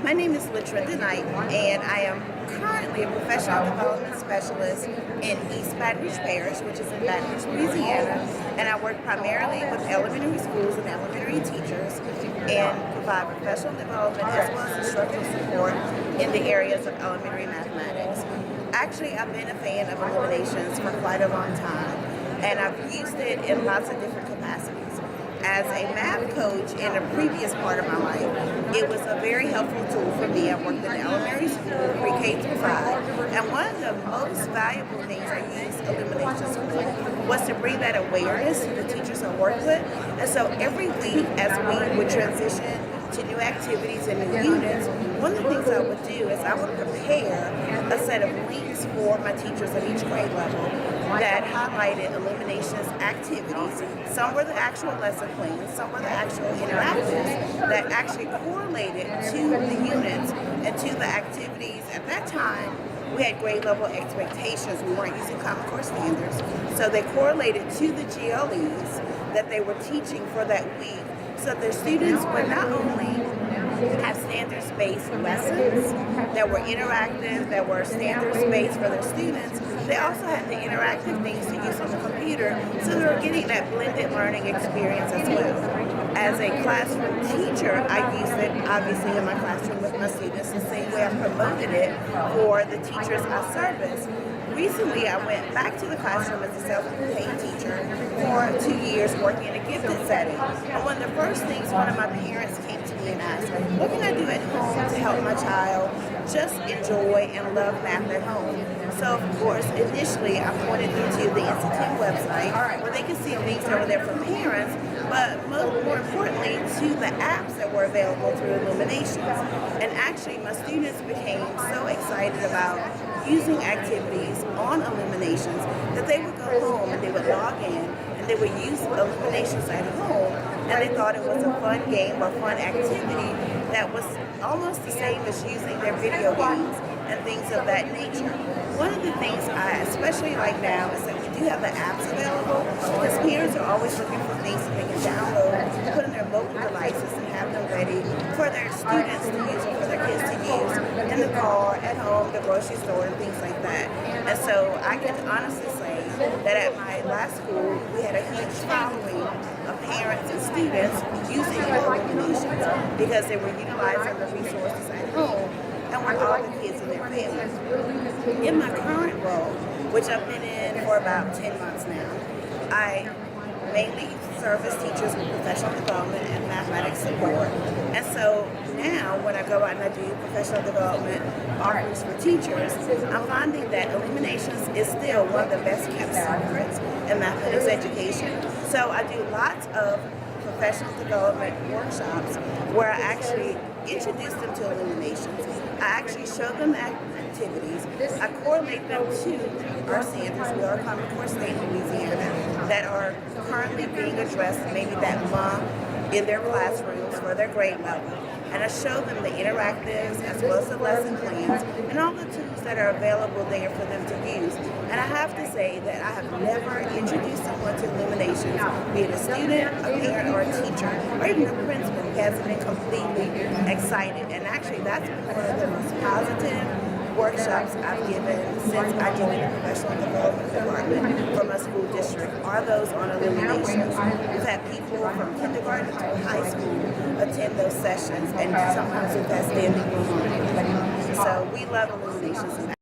My name is Latrenda Knighten, and I am currently a professional development specialist in East Baton Rouge Parish, which is in Baton Rouge, Louisiana. And I work primarily with elementary schools and elementary teachers and provide professional development as well as instructional support in the areas of elementary mathematics. Actually, I've been a fan of eliminations for quite a long time, and I've used it in lots of different capacities. As a math coach in a previous part of my life, it was a very helpful tool for me. I worked in elementary school, pre-K through 5, and one of the most valuable things I used eliminations for was to bring that awareness to the teachers I work with. And so every week as we would transition to new activities and new units, one of the things I would do is I would prepare a set of links for my teachers at each grade level that highlighted eliminations activities. Some were the actual lesson plans, some were the actual interactives that actually correlated to the units and to the activities. At that time, we had grade level expectations. We weren't using Common Core standards, so they correlated to the GLEs that they were teaching for that week, so their students would not only have standards-based lessons that were interactive, that were standards-based for their students, they also had the interactive things to use on the computer, so they were getting that blended learning experience as well. As a classroom teacher, I use it obviously in my classroom with my students the same way I promoted it for the teachers I service. Recently, I went back to the classroom as a self-contained teacher for 2 years working in a gifted setting. And one of the first things one of my parents came to me and asked, what can I do at home to help my child just enjoy and love math at home? So, of course, initially I pointed them to the NCTM website where they can see things that were there for parents, but more importantly, to the apps that were available through Illuminations. And actually, my students became so excited about using activities on Illuminations that they would go home and they would log in and they would use Illuminations at home, and they thought it was a fun game or fun activity that was almost the same as using their video games and things of that nature. One of the things I especially like now is that we do have the apps available, because parents are always looking for things that they can download, put in their mobile devices and have them ready for their students to use, or for their kids to use in the car, at home, the grocery store, and things like that. And so I can honestly say that at my last school, we had a huge following of parents and students using Illuminations because they were utilizing the resources at home and with all the kids in their families. In my current role, which I've been in for about 10 months now, I mainly service teachers with professional development and mathematics support. And so now when I go out and I do professional development offerings for teachers, I'm finding that Illuminations is still one of the best kept secrets in mathematics education. So I do lots of professional development workshops where I actually introduce them to Illuminations. I actually show them activities. I correlate them to our standards. We are Common Core State in Louisiana that are currently being addressed maybe that month in their classrooms for their grade level. And I show them the interactives as well as the lesson plans and all the tools that are available there for them to use. And I have to say that I have never introduced someone to Illuminations, be it a student, a parent, or a teacher, or even a principal, who hasn't been completely excited. And actually, that's been one of the most positive workshops I've given since I joined the professional development department for my school district are those on Illuminations. We've had people from kindergarten to high school attend those sessions, and sometimes we've had standing room only. So we love Illuminations.